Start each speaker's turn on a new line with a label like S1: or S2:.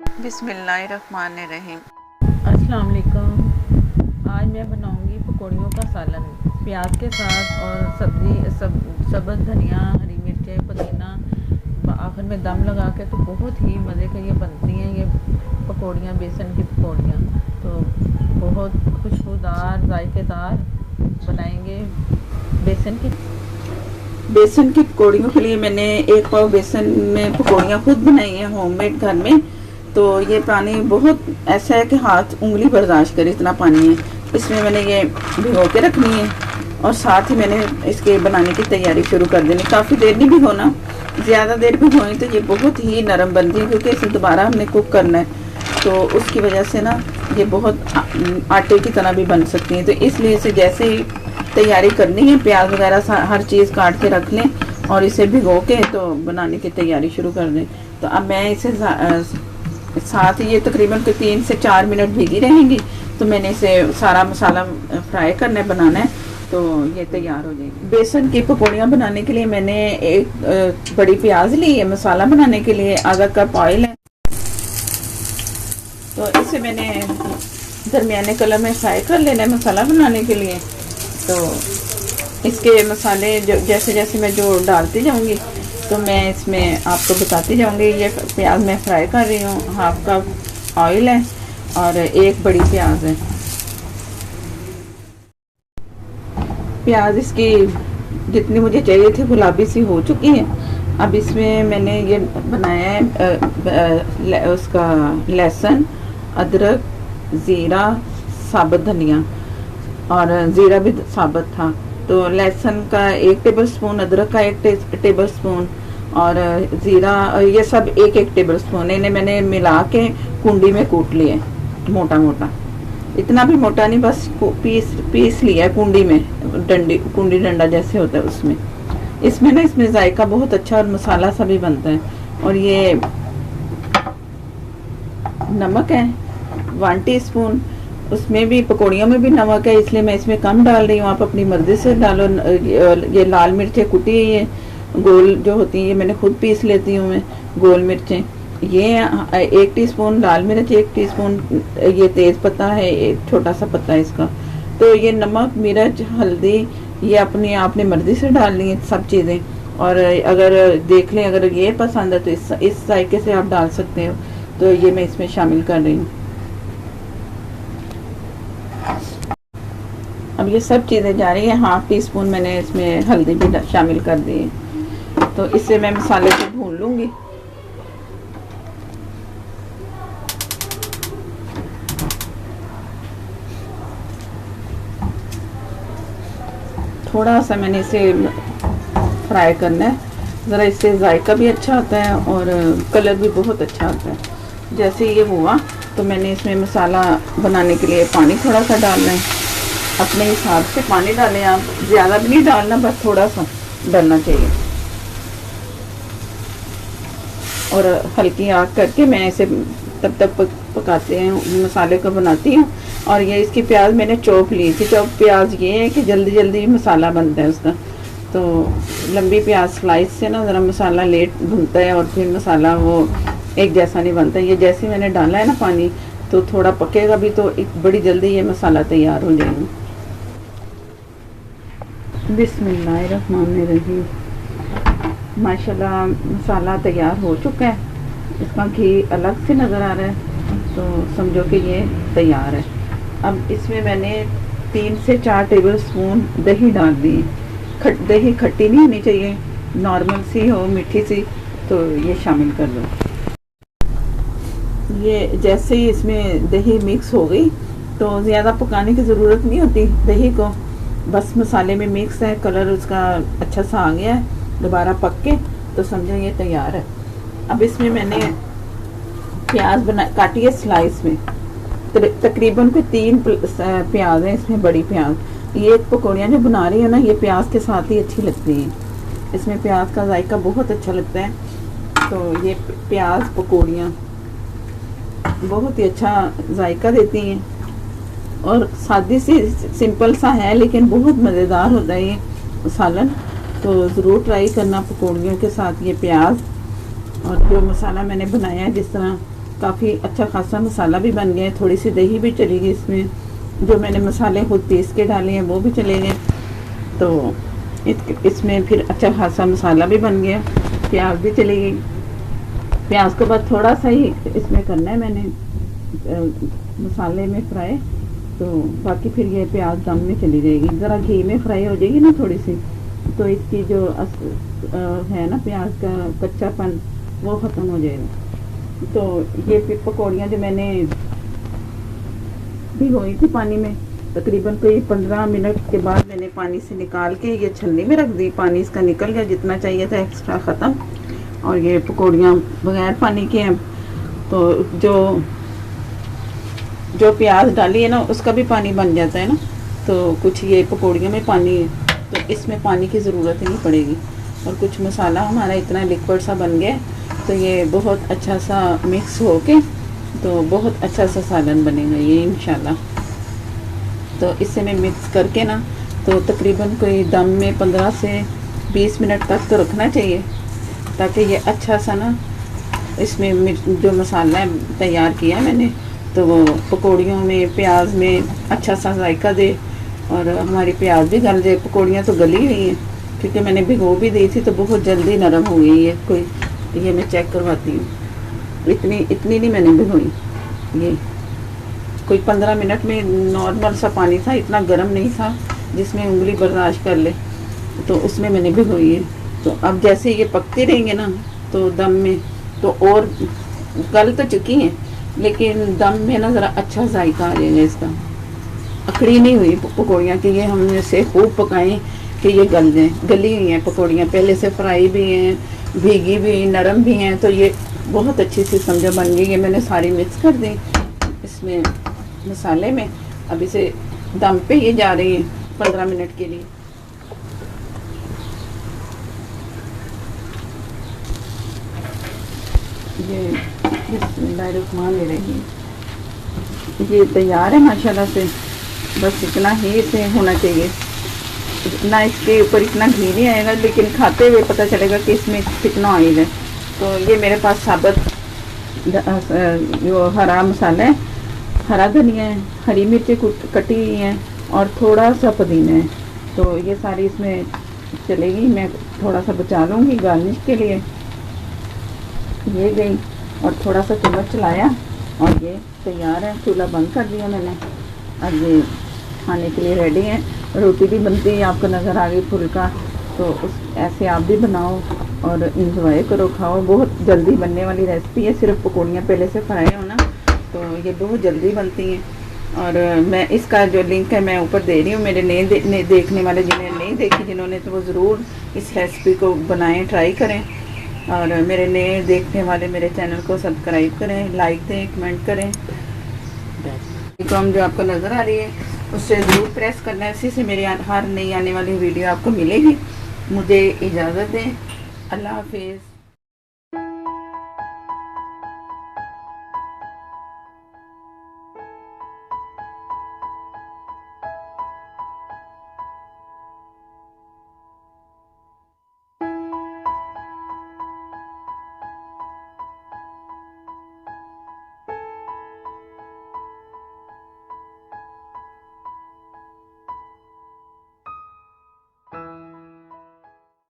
S1: बिस्मिल्लाहिर्रहमानिर्रहीम।
S2: अस्सलाम वालेकुम। आज मैं बनाऊंगी पकौड़ियों का सालन प्याज के साथ और सब्ज़ धनिया, हरी मिर्चें, पुदीना। आखिर में दम लगा के तो बहुत ही मज़े के ये बनती हैं ये पकौड़ियाँ, बेसन की पकौड़ियाँ। तो बहुत खुशबूदार, जायकेदार बनाएंगे बेसन की पकौड़ियों के लिए मैंने 1 पाव बेसन में पकौड़ियाँ खुद बनाई हैं होममेड घर में। तो ये पानी बहुत ऐसा है कि हाथ उंगली बर्दाश्त करे, इतना पानी है। इसमें मैंने ये भिगो के रखनी है और साथ ही मैंने इसके बनाने की तैयारी शुरू कर देनी। काफ़ी देर नहीं भिगोना, ज़्यादा देर भिगोई तो ये बहुत ही नरम बनती है, क्योंकि इसे दोबारा हमने कुक करना है। तो उसकी वजह से ना ये बहुत आटे की तरह भी बन सकती है। तो इसलिए इसे जैसे ही तैयारी करनी है, प्याज वगैरह हर चीज़ काट के रख लें और इसे भिगो के तो बनाने की तैयारी शुरू कर दें। तो अब मैं इसे साथ ही ये तकरीबन 3 से 4 मिनट भीगी रहेंगी। तो मैंने इसे सारा मसाला फ्राई करना है, बनाना है, तो ये तैयार हो जाएगी। बेसन की पकौड़ियाँ बनाने के लिए मैंने एक बड़ी प्याज ली है। मसाला बनाने के लिए आधा कप ऑयल है। तो इसे मैंने दरमियाने कलर में फ्राई कर लेना है मसाला बनाने के लिए। तो इसके मसाले जैसे जैसे मैं जो डालती जाऊंगी तो मैं इसमें आपको बताती जाऊंगी। ये प्याज मैं फ्राई कर रही हूँ, हाफ कप ऑयल है और एक बड़ी प्याज है। प्याज इसकी जितनी मुझे चाहिए थी गुलाबी सी हो चुकी है। अब इसमें मैंने ये बनाया है उसका लहसुन, अदरक, ज़ीरा, साबुत धनिया, और ज़ीरा भी साबुत था। तो लहसुन का 1 टेबल स्पून, अदरक का 1 टेबल स्पून और ज़ीरा, ये सब 1 टेबल स्पून इन्हें मैंने मिला के कुंडी में कूट लिया, मोटा मोटा, इतना भी मोटा नहीं, बस पीस लिया है कुंडी में, कुंडी डंडा जैसे होता है उसमें। इसमें ना इसमें जायका बहुत अच्छा और मसाला सा भी बनता है। और ये नमक है 1 टीस्पून, उसमें भी पकौड़ियों में भी नमक है, इसलिए मैं इसमें कम डाल रही हूँ, आप अपनी मर्जी से डालो। ये लाल मिर्चें कुटी, ये गोल जो होती है, ये मैंने खुद पीस लेती हूँ मैं, गोल मिर्चें। ये 1 टीस्पून लाल मिर्च, 1 टीस्पून ये तेज पत्ता है, एक छोटा सा पत्ता है इसका। तो ये नमक, मिर्च, हल्दी ये अपनी आपने मर्जी से डालनी है सब चीज़ें। और अगर देख लें, अगर ये पसंद है तो इस जायके से आप डाल सकते हो। तो ये मैं इसमें शामिल कर रही हूँ। अब ये सब चीज़ें जा रही हैं। हाफ टीस्पून मैंने इसमें हल्दी भी शामिल कर दी है। तो इससे मैं मसाले को भून लूँगी। थोड़ा सा मैंने इसे फ्राई करना है, ज़रा इससे जायका भी अच्छा आता है और कलर भी बहुत अच्छा आता है। जैसे ये हुआ तो मैंने इसमें मसाला बनाने के लिए पानी थोड़ा सा डालना है। अपने हिसाब से पानी डालें आप, ज़्यादा भी नहीं डालना, बस थोड़ा सा डालना चाहिए। और हल्की आग करके मैं इसे तब तक पकाते हैं, मसाले को बनाती हूँ। और ये इसकी प्याज मैंने चॉप ली थी। चॉप प्याज ये है कि जल्दी जल्दी मसाला बनता है उसका। तो लंबी प्याज स्लाइस से ना ज़रा मसाला लेट भुनता है और फिर मसाला वो एक जैसा नहीं बनता। ये जैसे मैंने डाला है ना पानी, तो थोड़ा पकेगा भी तो एक बड़ी जल्दी ये मसाला तैयार हो जाएगा। बिस्मिल्लाहिर्रहमानिर्रहीम। माशाल्लाह मसाला तैयार हो चुका है, इसका घी अलग से नज़र आ रहा है, तो समझो कि ये तैयार है। अब इसमें मैंने 3 से 4 टेबल स्पून दही डाल दी। दही खट्टी नहीं होनी चाहिए, नॉर्मल सी हो, मीठी सी, तो ये शामिल कर लो। ये जैसे ही इसमें दही मिक्स हो गई तो ज़्यादा पकाने की ज़रूरत नहीं होती दही को, बस मसाले में मिक्स है, कलर उसका अच्छा सा आ गया है, दोबारा पक के, तो समझो ये तैयार है। अब इसमें मैंने प्याज काटी है स्लाइस में, तकरीबन कोई 3 प्याज है इसमें, बड़ी प्याज। ये पकौड़ियाँ जो बना रही है ना, ये प्याज के साथ ही अच्छी लगती हैं, इसमें प्याज का जायका बहुत अच्छा लगता है। तो ये प्याज पकौड़ियाँ बहुत ही अच्छा जायका देती हैं और सादी सी सिंपल सा है, लेकिन बहुत मज़ेदार होता है ये सालन। तो ज़रूर ट्राई करना पकौड़ियों के साथ ये प्याज। और जो मसाला मैंने बनाया है, जिस तरह काफ़ी अच्छा खासा मसाला भी बन गया है। थोड़ी सी दही भी चली गई इसमें, जो मैंने मसाले खुद पीस के डाले हैं वो भी चले गए। तो इसमें फिर अच्छा खासा मसाला भी बन गया, प्याज भी चली गई। प्याज के बाद थोड़ा सा ही इसमें करना है मैंने मसाले में फ्राई, तो बाकी फिर ये प्याज दम में चली जाएगी। ज़रा घी में फ्राई हो जाएगी ना थोड़ी सी, तो इसकी जो है ना प्याज का कच्चापन वो ख़त्म हो जाएगा। तो ये फिर पकौड़ियाँ जो मैंने भिगोई थी पानी में, तकरीबन कोई 15 मिनट के बाद मैंने पानी से निकाल के ये छलनी में रख दी। पानी इसका निकल गया, जितना चाहिए था एक्स्ट्रा ख़त्म। और ये पकौड़ियाँ बगैर पानी के हैं, तो जो प्याज डाली है ना उसका भी पानी बन जाता है ना, तो कुछ ये पकौड़ियों में पानी है, तो इसमें पानी की ज़रूरत ही नहीं पड़ेगी। और कुछ मसाला हमारा इतना लिक्विड सा बन गया, तो ये बहुत अच्छा सा मिक्स हो के तो बहुत अच्छा सा सालन बनेगा ये इंशाल्लाह। तो इससे मैं मिक्स करके ना, तो तकरीबन कोई दम में 15 से 20 मिनट तक तो रखना चाहिए, ताकि ये अच्छा सा ना इसमें जो मसाला तैयार किया मैंने, तो वो पकौड़ियों में प्याज में अच्छा सा जायका दे और हमारी प्याज भी गल जाए। पकौड़ियाँ तो गली हुई हैं क्योंकि मैंने भिगो भी दी थी, तो बहुत जल्दी नरम हो गई है। ये मैं चेक करवाती हूँ, इतनी नहीं मैंने भिगोई, ये कोई 15 मिनट में नॉर्मल सा पानी था, इतना गर्म नहीं था जिसमें उंगली बर्दाश्त कर ले, तो उसमें मैंने भिगोई है। तो अब जैसे ये पकते रहेंगे ना, तो दम में तो और गल तो चुकी हैं, लेकिन दम में ना ज़रा अच्छा जायका आ जाएगा इसका। अखड़ी नहीं हुई पकौड़ियाँ कि ये हम इसे खूब पकाएं कि ये गल जाएँ। गली हुई हैं पकौड़ियाँ, पहले से फ्राई भी हैं, भीगी भी, नरम भी हैं, तो ये बहुत अच्छी सी समझो बन गई। ये मैंने सारी मिक्स कर दी इसमें मसाले में। अब इसे दम पे ये जा रही है 15 मिनट के लिए। ये बिस्मिल्लाहिर्रहमान रहीम, ये तैयार है माशाल्लाह से। बस इतना ही इसे होना चाहिए, ना इसके ऊपर इतना घी नहीं आएगा, लेकिन खाते हुए पता चलेगा कि इसमें कितना ऑयल है। तो ये मेरे पास साबुत जो हरा मसाला है, हरा धनिया है, हरी मिर्ची कटी हुई हैं और थोड़ा सा पुदीना है, तो ये सारी इसमें चलेगी। मैं थोड़ा सा बचा लूँगी गार्निश के लिए। ये गई और थोड़ा सा चूल्हा चलाया और ये तैयार है। चूल्हा बंद कर दिया मैंने। अब ये खाने के लिए रेडी है। रोटी भी बनती है, आपको नज़र आ गई फुल्का, तो ऐसे आप भी बनाओ और इंजॉय करो, खाओ। बहुत जल्दी बनने वाली रेसिपी है, सिर्फ पकौड़ियाँ पहले से फ्राई होना, तो ये बहुत जल्दी बनती हैं। और मैं इसका जो लिंक है मैं ऊपर दे रही हूँ। मेरे नए देखने वाले जिन्हें नहीं देखी जिन्होंने, तो वो ज़रूर इस रेसिपी को बनाएं, ट्राई करें। और मेरे नए देखने वाले मेरे चैनल को सब्सक्राइब करें, लाइक दें, कमेंट करें। आइकन जो आपको नज़र आ रही है उससे ज़रूर प्रेस करना है, इसी से मेरी हर नई आने वाली वीडियो आपको मिलेगी। मुझे इजाज़त दें, अल्लाह हाफिज़।